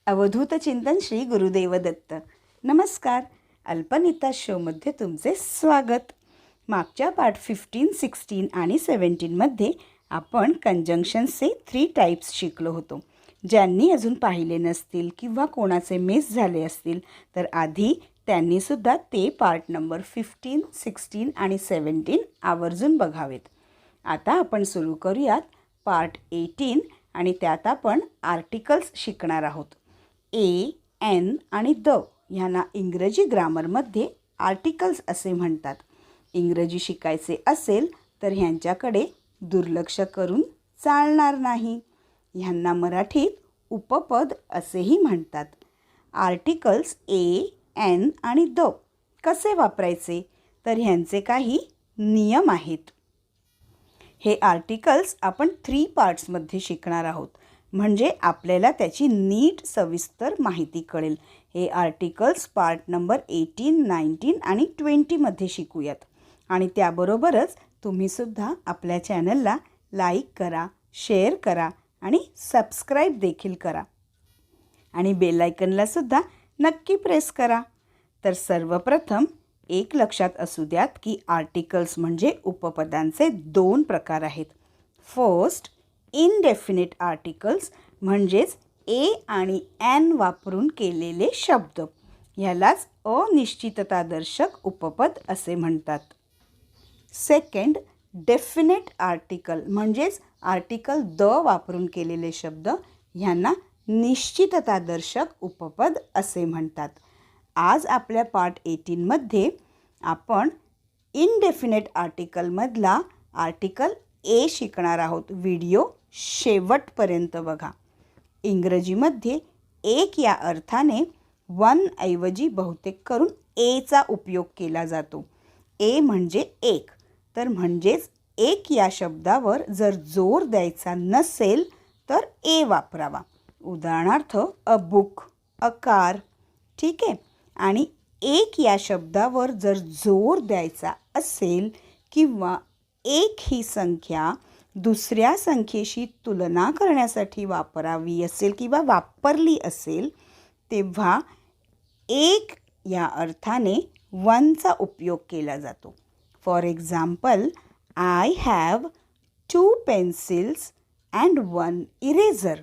अवधूत चिंतन श्री गुरुदेव दत्त. नमस्कार. अल्पनिता शोमध्ये तुमचे स्वागत. मागच्या पार्ट 15, 16 आणि 17मध्ये आपण कंजंक्शन्सचे 3 टाईप्स शिकलो होतो. ज्यांनी अजून पाहिले नसतील किंवा कोणाचे मिस झाले असतील तर आधी त्यांनीसुद्धा ते पार्ट नंबर 15, 16 आणि 17 आवर्जून बघावेत. आता आपण सुरू करूयात पार्ट 18 आणि त्यात आपण आर्टिकल्स शिकणार आहोत. ए, एन आणि द ह्यांना इंग्रजी ग्रामरमध्ये आर्टिकल्स असे म्हणतात. इंग्रजी शिकायचे असेल तर ह्यांच्याकडे दुर्लक्ष करून चालणार नाही. ह्यांना मराठीत उपपद असेही म्हणतात. आर्टिकल्स ए, एन आणि द कसे वापरायचे तर ह्यांचे काही नियम आहेत. हे आर्टिकल्स आपण 3 पार्ट्समध्ये शिकणार आहोत, म्हणजे आपल्याला त्याची नीट सविस्तर माहिती कळेल. हे आर्टिकल्स पार्ट नंबर 18, 19 आणि 20मध्ये शिकूयात. आणि त्याबरोबरच तुम्हीसुद्धा आपल्या चॅनलला लाईक करा, शेअर करा आणि सबस्क्राईब देखील करा. आणि बेल आयकनलासुद्धा नक्की प्रेस करा. तर सर्वप्रथम एक लक्षात असू द्यात की आर्टिकल्स म्हणजे उपपदांचे 2 प्रकार आहेत. फर्स्ट, इनडेफिनिट आर्टिकल्स म्हणजेच ए आणि एन वापरून केलेले शब्द. ह्यालाच अनिश्चिततादर्शक उपपद असे म्हणतात. सेकंड, डेफिनेट आर्टिकल म्हणजेच आर्टिकल द वापरून केलेले शब्द ह्यांना निश्चिततादर्शक उपपद असे म्हणतात. आज आपल्या पार्ट 18मध्ये आपण इनडेफिनेट आर्टिकलमधला आर्टिकल ए शिकणार आहोत. व्हिडिओ शेवटपर्यंत बघा. इंग्रजीमध्ये एक या अर्थाने वन ऐवजी बहुतेक करून एचा उपयोग केला जातो. ए म्हणजे एक, तर म्हणजेच एक या शब्दावर जर जोर द्यायचा नसेल तर ए वापरावा. उदाहरणार्थ अ बुक, अ कार. ठीक आहे. आणि एक या शब्दावर जर जोर द्यायचा असेल किंवा एक ही संख्या दुसऱ्या संख्येशी तुलना करण्यासाठी वापरावी असेल किंवा वापरली असेल तेव्हा एक या अर्थाने वनचा उपयोग केला जातो. For example, I have 2 pencils and 1 eraser.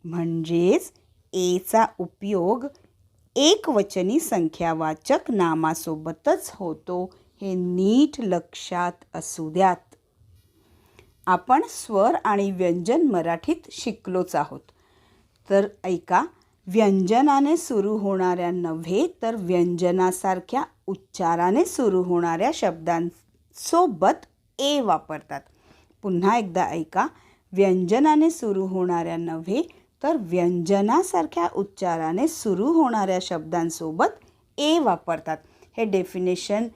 म्हणजेच एचा उपयोग एकवचनी संख्यावाचक नामासोबतच होतो. हे नीट लक्षात असू द्यात. आपण स्वर आणि व्यंजन मराठीत शिकलोच आहोत. तर ऐका, व्यंजनाने सुरू होणाऱ्या नव्हे तर व्यंजनासारख्या उच्चाराने सुरू होणाऱ्या शब्दांसोबत ए वापरतात. पुन्हा एकदा ऐका, व्यंजनाने सुरू होणाऱ्या नव्हे तर व्यंजनासारख्या उच्चाराने सुरू होणाऱ्या शब्दांसोबत ए वापरतात. हे डेफिनेशन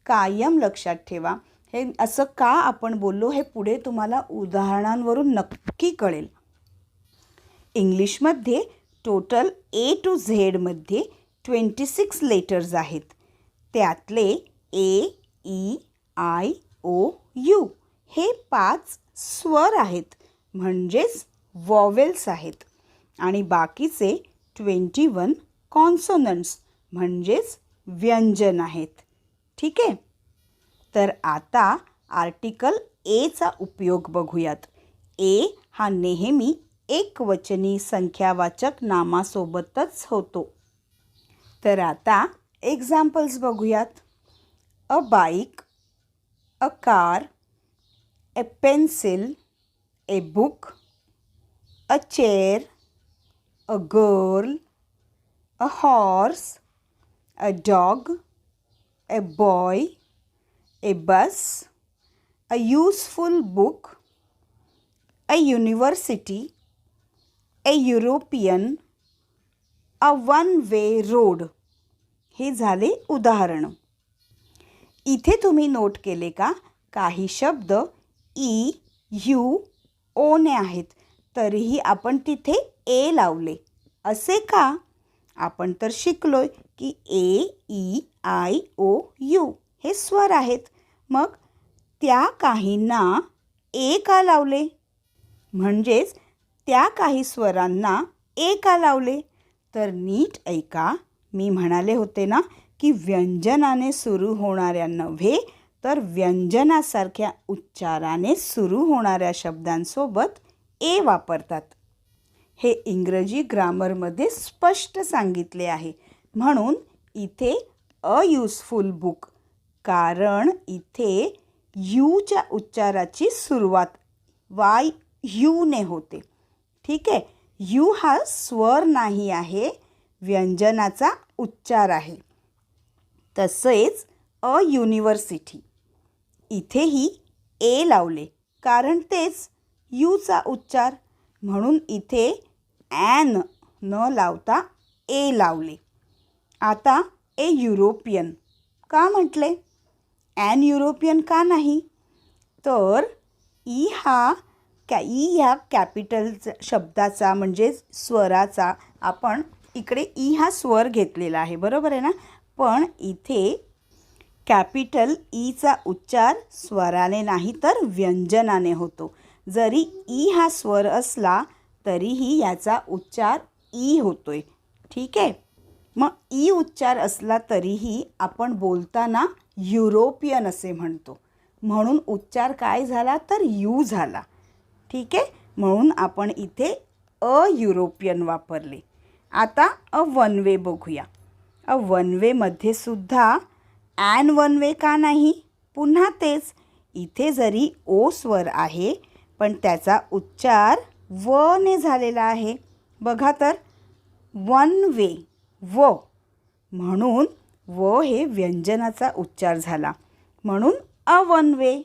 कायम लक्षात ठेवा. हे असं का आपण बोललो हे पुढे तुम्हाला उदाहरणांवरून नक्की कळेल. इंग्लिशमध्ये टोटल ए टू झेडमध्ये 26 लेटर्स आहेत. त्यातले ए, ई, आय, ओ, यू हे 5 स्वर आहेत, म्हणजेच वॉवेल्स आहेत. आणि बाकीचे 21 कॉन्सोनंट्स म्हणजेच व्यंजन आहेत. ठीक आहे. तर आता आर्टिकल एचा उपयोग बघूयात. ए हा नेहमी एकवचनी संख्यावाचक नामासोबतच होतो. तर आता एक्झाम्पल्स बघूयात. अ bike, a car, A pencil, a book, a chair, a girl, a horse, a dog, a boy, a bus, a useful book, a university, a European, a one-way road. हे झाले उदाहरण. इथे तुम्ही नोट केले का काही शब्द ई, यू, ओने आहेत, तरीही आपण तिथे ए लावले. असे का? आपण तर शिकलोय की ए, ई, आय, ओ, यू हे स्वर आहेत. मग त्या काहींना ए का लावले? म्हणजेच त्या काही स्वरांना ए का लावले? तर नीट ऐका. मी म्हणाले होते ना की व्यंजनाने सुरू होणाऱ्या नव्हे तर व्यंजनासारख्या उच्चाराने सुरू होणाऱ्या शब्दांसोबत ए वापरतात. हे इंग्रजी ग्रामरमध्ये स्पष्ट सांगितले आहे. म्हणून इथे अ युजफुल बुक, कारण इथे यूच्या उच्चाराची सुरुवात वाय यूने होते. ठीक आहे. यू हा स्वर नाही आहे, व्यंजनाचा उच्चार आहे. तसेच अ युनिव्हर्सिटी, इथेही ए लावले कारण तेच यूचा उच्चार, म्हणून इथे ॲन न लावता ए लावले. आता ए युरोपियन का म्हटले? ॲन युरोपियन का नाही? तर ई ह्या कॅपिटल शब्दाचा म्हणजे स्वराचा, आपण इकडे ई हा स्वर घेतलेला आहे, बरोबर आहे ना. पण इथे कॅपिटल ईचा उच्चार स्वराने नाही तर व्यंजनाने होतो. जरी ई हा स्वर असला तरीही याचा उच्चार ई होतोय. ठीक आहे. मग ई उच्चार असला तरीही आपण बोलताना युरोपियन असे म्हणतो, म्हणून उच्चार काय झाला तर यू झाला. ठीक आहे. म्हणून आपण इथे अ युरोपियन वापरले. आता अ वन वे बघूया. अ वन वेमध्ये सुद्धा ॲन वन वे का नाही? पुन्हा तेच, इथे जरी ओ स्वर आहे पण त्याचा उच्चार व ने झालेला आहे. बघा तर, वन वे व, म्हणून व हे व्यंजनाचा उच्चार झाला, म्हणून अ वन वे.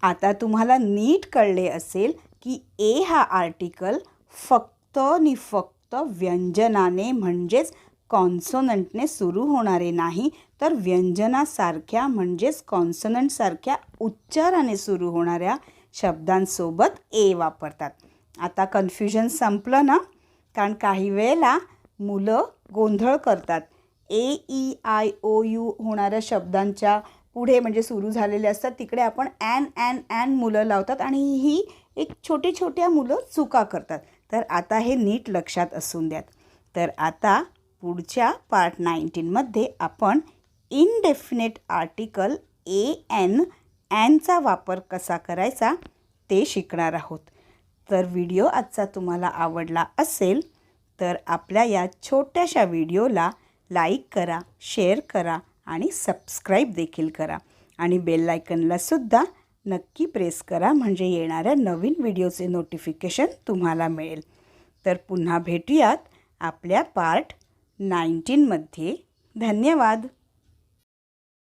आता तुम्हाला नीट कळले असेल की ए हा आर्टिकल फक्त आणि फक्त व्यंजनाने म्हणजेच कॉन्सोनंटने सुरू होणारे नाही तर व्यंजनासारख्या म्हणजेच कॉन्सोनंटसारख्या उच्चाराने सुरू होणाऱ्या शब्दांसोबत ए वापरतात. आता कन्फ्युजन संपलं ना? कारण काही वेळेला मुलं गोंधळ करतात. ए ई आय ओ यू होणाऱ्या शब्दांच्या पुढे म्हणजे सुरू झालेले असतात तिकडे आपण ॲन मुलं लावतात आणि ही एक छोट्या मुलं चुका करतात. तर आता हे नीट लक्षात असून द्यात. तर आता पुढच्या पार्ट 19मध्ये आपण इनडेफिनेट आर्टिकल ॲनचा वापर कसा करायचा ते शिकणार आहोत. तर व्हिडिओ आजचा तुम्हाला आवडला असेल तर आपल्या या छोट्याशा व्हिडिओला लाईक करा, शेअर करा आणि सबस्क्राईब देखील करा. आणि बेल आयकनला सुद्धा नक्की प्रेस करा म्हणजे येणाऱ्या नवीन व्हिडिओचे नोटिफिकेशन तुम्हाला मिळेल. तर पुन्हा भेटूयात आपल्या पार्ट 19मध्ये. धन्यवाद.